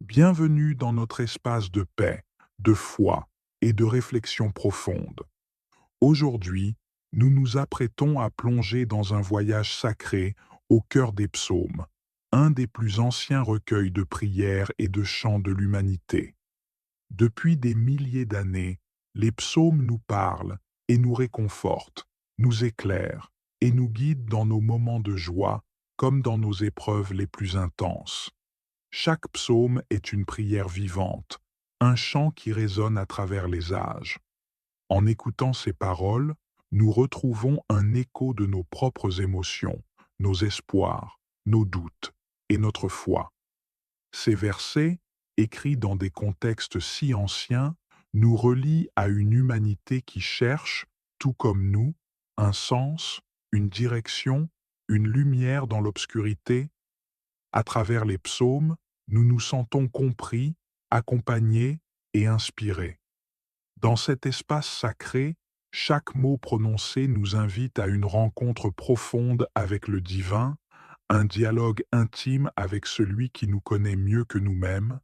Bienvenue dans notre espace de paix, de foi et de réflexion profonde. Aujourd'hui, nous nous apprêtons à plonger dans un voyage sacré au cœur des psaumes, un des plus anciens recueils de prières et de chants de l'humanité. Depuis des milliers d'années, les psaumes nous parlent et nous réconfortent, nous éclairent et nous guident dans nos moments de joie comme dans nos épreuves les plus intenses. Chaque psaume est une prière vivante, un chant qui résonne à travers les âges. En écoutant ces paroles, nous retrouvons un écho de nos propres émotions, nos espoirs, nos doutes et notre foi. Ces versets, écrits dans des contextes si anciens, nous relient à une humanité qui cherche, tout comme nous, un sens, une direction, une lumière dans l'obscurité. À travers les psaumes, nous nous sentons compris, accompagnés et inspirés. Dans cet espace sacré, chaque mot prononcé nous invite à une rencontre profonde avec le divin, un dialogue intime avec celui qui nous connaît mieux que nous-mêmes.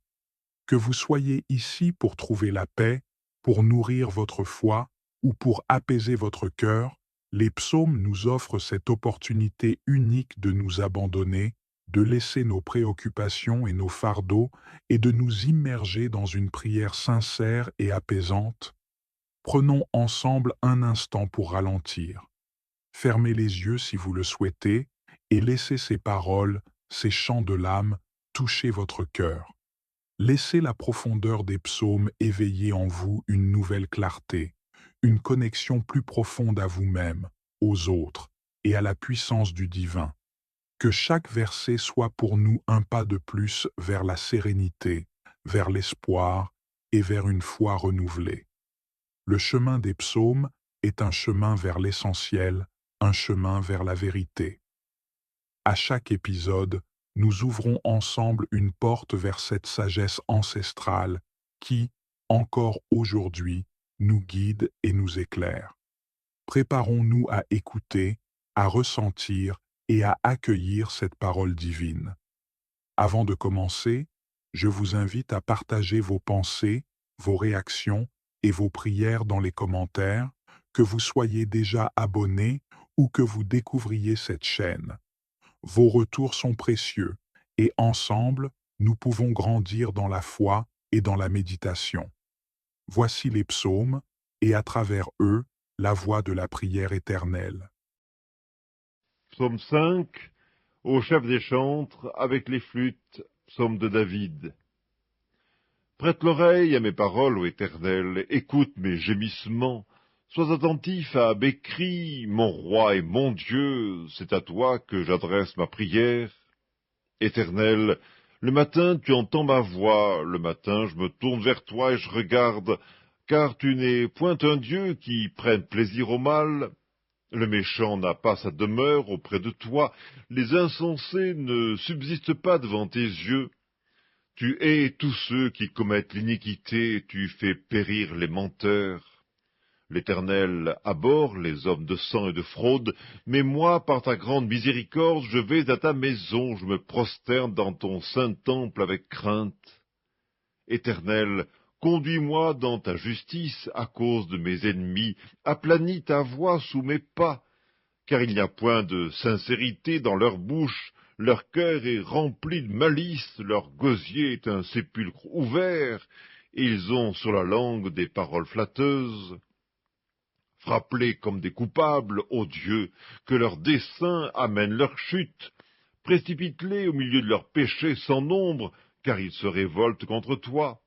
Que vous soyez ici pour trouver la paix, pour nourrir votre foi ou pour apaiser votre cœur, les psaumes nous offrent cette opportunité unique de nous abandonner, de laisser nos préoccupations et nos fardeaux et de nous immerger dans une prière sincère et apaisante. Prenons ensemble un instant pour ralentir. Fermez les yeux si vous le souhaitez et laissez ces paroles, ces chants de l'âme, toucher votre cœur. Laissez la profondeur des psaumes éveiller en vous une nouvelle clarté, une connexion plus profonde à vous-même, aux autres et à la puissance du divin. Que chaque verset soit pour nous un pas de plus vers la sérénité, vers l'espoir et vers une foi renouvelée. Le chemin des psaumes est un chemin vers l'essentiel, un chemin vers la vérité. À chaque épisode, nous ouvrons ensemble une porte vers cette sagesse ancestrale qui, encore aujourd'hui, nous guide et nous éclaire. Préparons-nous à écouter, à ressentir et à accueillir cette parole divine. Avant de commencer, je vous invite à partager vos pensées, vos réactions et vos prières dans les commentaires, que vous soyez déjà abonné ou que vous découvriez cette chaîne. Vos retours sont précieux et ensemble, nous pouvons grandir dans la foi et dans la méditation. Voici les psaumes et à travers eux, la voix de la prière éternelle. Psaume 5, au chef des chantres, avec les flûtes, psaume de David. Prête l'oreille à mes paroles, ô Éternel, écoute mes gémissements. Sois attentif à mes cris, mon roi et mon Dieu, c'est à toi que j'adresse ma prière. Éternel, le matin tu entends ma voix, le matin je me tourne vers toi et je regarde, car tu n'es point un Dieu qui prenne plaisir au mal. Le méchant n'a pas sa demeure auprès de toi, les insensés ne subsistent pas devant tes yeux. Tu hais tous ceux qui commettent l'iniquité, tu fais périr les menteurs. L'Éternel abhorre les hommes de sang et de fraude, mais moi, par ta grande miséricorde, je vais à ta maison, je me prosterne dans ton saint temple avec crainte. Éternel, conduis-moi dans ta justice à cause de mes ennemis, aplanis ta voie sous mes pas, car il n'y a point de sincérité dans leur bouche, leur cœur est rempli de malice, leur gosier est un sépulcre ouvert, et ils ont sur la langue des paroles flatteuses. Frappe-les comme des coupables, ô Dieu, que leurs desseins amènent leur chute. Précipite-les au milieu de leurs péchés sans nombre, car ils se révoltent contre toi.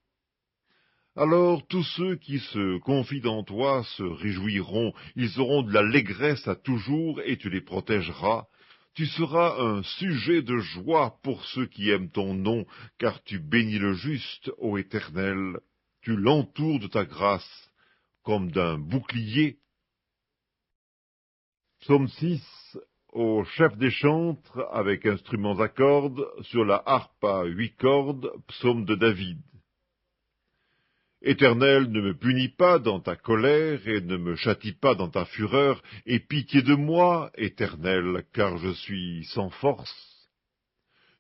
Alors tous ceux qui se confient en toi se réjouiront, ils auront de l'allégresse à toujours, et tu les protégeras. Tu seras un sujet de joie pour ceux qui aiment ton nom, car tu bénis le juste, ô Éternel. Tu l'entoures de ta grâce, comme d'un bouclier. Psaume 6, au chef des chantres, avec instruments à cordes, sur la harpe à 8 cordes, psaume de David. Éternel, ne me punis pas dans ta colère, et ne me châtie pas dans ta fureur, aie pitié de moi, Éternel, car je suis sans force.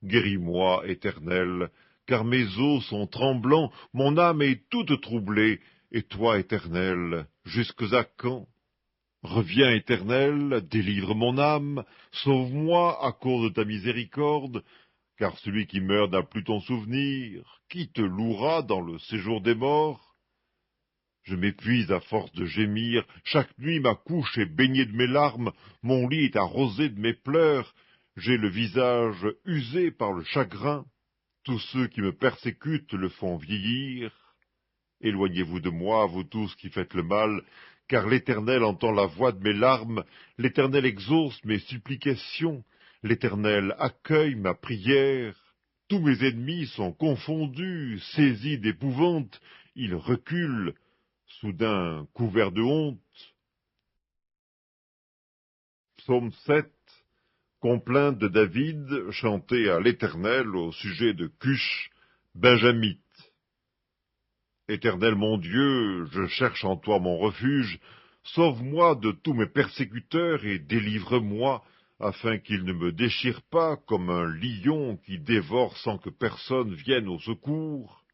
Guéris-moi, Éternel, car mes os sont tremblants, mon âme est toute troublée, et toi, Éternel, jusques à quand? Reviens, Éternel, délivre mon âme, sauve-moi à cause de ta miséricorde, car celui qui meurt n'a plus ton souvenir. Qui te louera dans le séjour des morts? Je m'épuise à force de gémir, chaque nuit ma couche est baignée de mes larmes, mon lit est arrosé de mes pleurs, j'ai le visage usé par le chagrin. Tous ceux qui me persécutent le font vieillir. Éloignez-vous de moi, vous tous qui faites le mal, car l'Éternel entend la voix de mes larmes, l'Éternel exauce mes supplications, l'Éternel accueille ma prière. Tous mes ennemis sont confondus, saisis d'épouvante, ils reculent, soudain couverts de honte. Psaume 7, complainte de David, chantée à l'Éternel au sujet de Cush, benjamite. Éternel mon Dieu, je cherche en toi mon refuge, sauve-moi de tous mes persécuteurs et délivre-moi, afin qu'ils ne me déchirent pas comme un lion qui dévore sans que personne vienne au secours.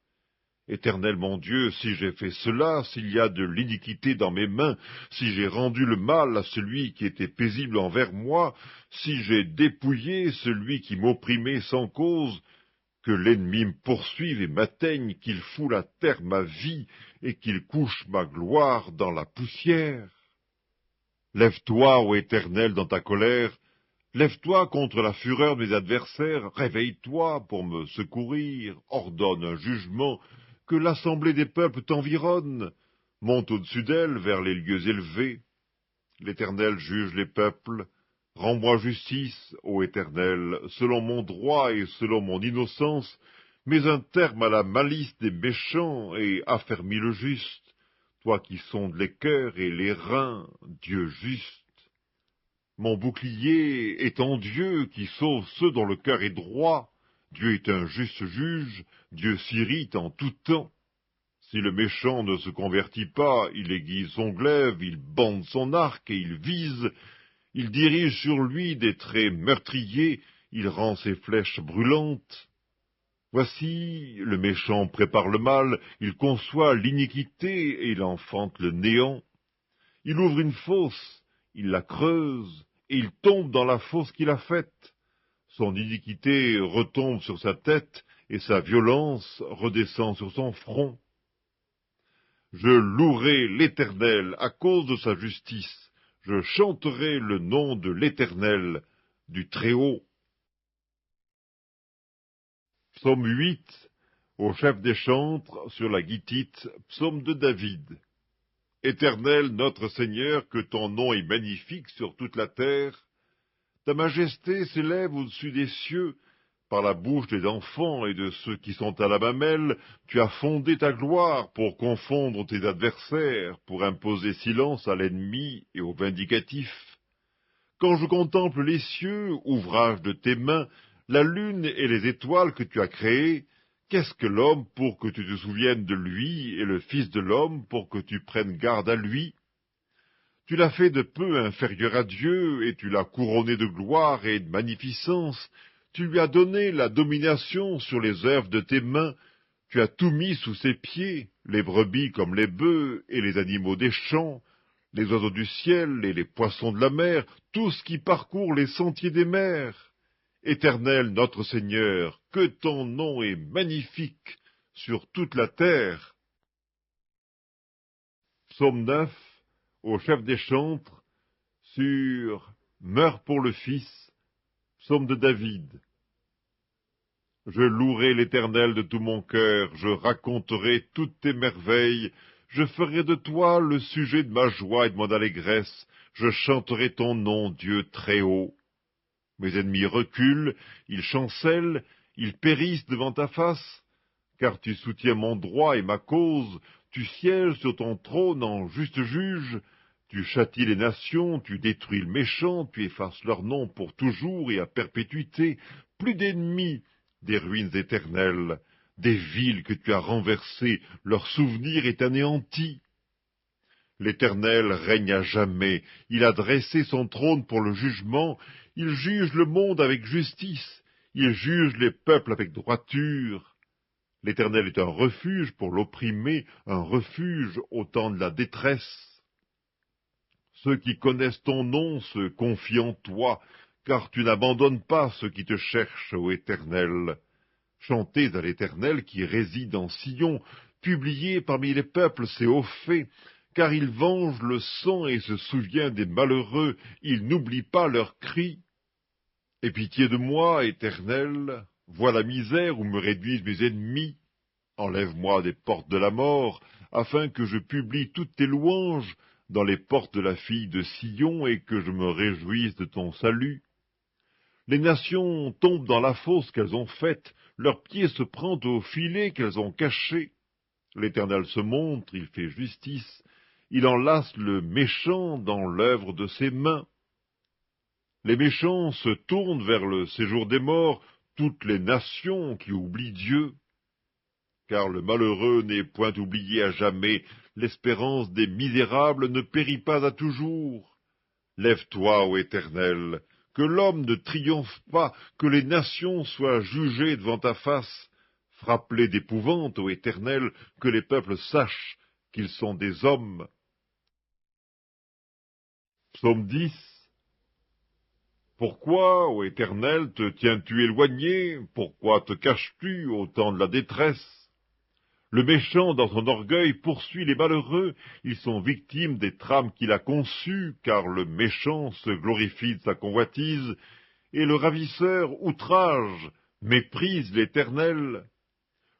Éternel mon Dieu, si j'ai fait cela, s'il y a de l'iniquité dans mes mains, si j'ai rendu le mal à celui qui était paisible envers moi, si j'ai dépouillé celui qui m'opprimait sans cause, que l'ennemi me poursuive et m'atteigne, qu'il foule à terre ma vie et qu'il couche ma gloire dans la poussière. Lève-toi, ô Éternel, dans ta colère, lève-toi contre la fureur de mes adversaires, réveille-toi pour me secourir, ordonne un jugement, que l'assemblée des peuples t'environne, monte au-dessus d'elle vers les lieux élevés. L'Éternel juge les peuples. Rends-moi justice, ô Éternel, selon mon droit et selon mon innocence, mets un terme à la malice des méchants et affermis le juste, toi qui sondes les cœurs et les reins, Dieu juste. Mon bouclier est en Dieu qui sauve ceux dont le cœur est droit. Dieu est un juste juge, Dieu s'irrite en tout temps. Si le méchant ne se convertit pas, il aiguise son glaive, il bande son arc et il vise. Il dirige sur lui des traits meurtriers, il rend ses flèches brûlantes. Voici, le méchant prépare le mal, il conçoit l'iniquité et il enfante le néant. Il ouvre une fosse, il la creuse, et il tombe dans la fosse qu'il a faite. Son iniquité retombe sur sa tête, et sa violence redescend sur son front. Je louerai l'Éternel à cause de sa justice. Je chanterai le nom de l'Éternel, du Très-Haut. Psaume 8, au chef des chantres, sur la guitite, psaume de David. Éternel, notre Seigneur, que ton nom est magnifique sur toute la terre. Ta majesté s'élève au-dessus des cieux. Par la bouche des enfants et de ceux qui sont à la mamelle, tu as fondé ta gloire pour confondre tes adversaires, pour imposer silence à l'ennemi et au vindicatif. Quand je contemple les cieux, ouvrage de tes mains, la lune et les étoiles que tu as créées, qu'est-ce que l'homme pour que tu te souviennes de lui, et le Fils de l'homme pour que tu prennes garde à lui? Tu l'as fait de peu inférieur à Dieu, et tu l'as couronné de gloire et de magnificence. Tu lui as donné la domination sur les œuvres de tes mains. Tu as tout mis sous ses pieds, les brebis comme les bœufs et les animaux des champs, les oiseaux du ciel et les poissons de la mer, tout ce qui parcourt les sentiers des mers. Éternel notre Seigneur, que ton nom est magnifique sur toute la terre. Psaume 9, au chef des chantres, sur « Meurs pour le Fils », psaume de David. Je louerai l'Éternel de tout mon cœur, je raconterai toutes tes merveilles, je ferai de toi le sujet de ma joie et de mon allégresse, je chanterai ton nom, Dieu très haut. Mes ennemis reculent, ils chancellent, ils périssent devant ta face, car tu soutiens mon droit et ma cause, tu sièges sur ton trône en juste juge, tu châties les nations, tu détruis le méchant, tu effaces leur nom pour toujours et à perpétuité, plus d'ennemis, des ruines éternelles, des villes que tu as renversées, leur souvenir est anéanti. L'Éternel règne à jamais, il a dressé son trône pour le jugement, il juge le monde avec justice, il juge les peuples avec droiture. L'Éternel est un refuge pour l'opprimé, un refuge au temps de la détresse. Ceux qui connaissent ton nom se confient en toi, car tu n'abandonnes pas ceux qui te cherchent, ô Éternel. Chantez à l'Éternel qui réside en Sion, publiez parmi les peuples ses hauts faits, car il venge le sang et se souvient des malheureux, il n'oublie pas leurs cris. Aie pitié de moi, Éternel, vois la misère où me réduisent mes ennemis. Enlève-moi des portes de la mort, afin que je publie toutes tes louanges dans les portes de la fille de Sion et que je me réjouisse de ton salut. Les nations tombent dans la fosse qu'elles ont faite, leur pied se prend au filet qu'elles ont caché. L'Éternel se montre, il fait justice, il enlace le méchant dans l'œuvre de ses mains. Les méchants se tournent vers le séjour des morts, toutes les nations qui oublient Dieu. Car le malheureux n'est point oublié à jamais, l'espérance des misérables ne périt pas à toujours. Lève-toi, ô Éternel, que l'homme ne triomphe pas, que les nations soient jugées devant ta face. Frappe-les d'épouvante, ô Éternel, que les peuples sachent qu'ils sont des hommes. Psaume 10. Pourquoi, ô Éternel, te tiens-tu éloigné? Pourquoi te caches-tu au temps de la détresse? Le méchant, dans son orgueil, poursuit les malheureux. Ils sont victimes des trames qu'il a conçues, car le méchant se glorifie de sa convoitise, et le ravisseur outrage, méprise l'Éternel.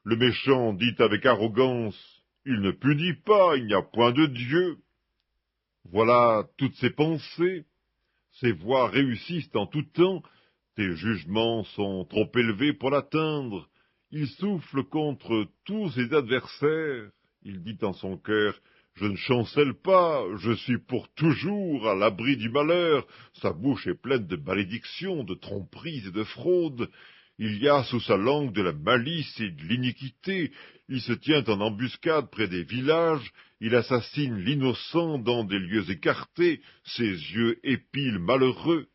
Le méchant dit avec arrogance, « Il ne punit pas, il n'y a point de Dieu. » Voilà toutes ses pensées. Ses voies réussissent en tout temps. Tes jugements sont trop élevés pour l'atteindre. Il souffle contre tous ses adversaires. Il dit en son cœur, « Je ne chancelle pas, je suis pour toujours à l'abri du malheur. » Sa bouche est pleine de malédictions, de tromperies et de fraudes. Il y a sous sa langue de la malice et de l'iniquité. Il se tient en embuscade près des villages. Il assassine l'innocent dans des lieux écartés. Ses yeux épient le malheureux.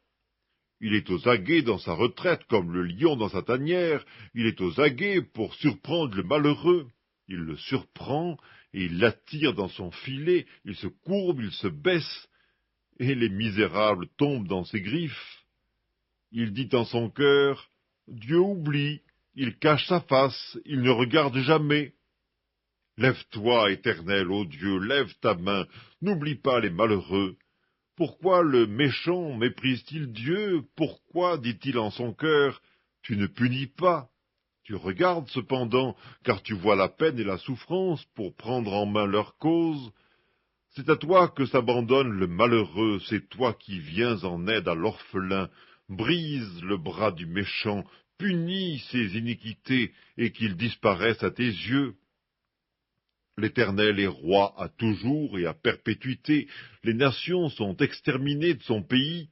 Il est aux aguets dans sa retraite, comme le lion dans sa tanière. Il est aux aguets pour surprendre le malheureux. Il le surprend, et il l'attire dans son filet. Il se courbe, il se baisse, et les misérables tombent dans ses griffes. Il dit en son cœur, « Dieu oublie, il cache sa face, il ne regarde jamais. » Lève-toi, Éternel, ô Dieu, lève ta main, n'oublie pas les malheureux. Pourquoi le méchant méprise-t-il Dieu? Pourquoi dit-il en son cœur, « Tu ne punis pas ?» Tu regardes cependant, car tu vois la peine et la souffrance pour prendre en main leur cause. C'est à toi que s'abandonne le malheureux, c'est toi qui viens en aide à l'orphelin. Brise le bras du méchant, punis ses iniquités, et qu'il disparaisse à tes yeux. L'Éternel est roi à toujours et à perpétuité. Les nations sont exterminées de son pays.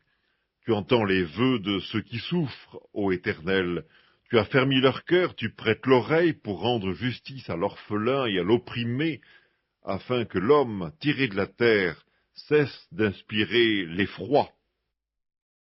Tu entends les vœux de ceux qui souffrent, ô Éternel. Tu as fermi leur cœur, tu prêtes l'oreille pour rendre justice à l'orphelin et à l'opprimé, afin que l'homme, tiré de la terre, cesse d'inspirer l'effroi.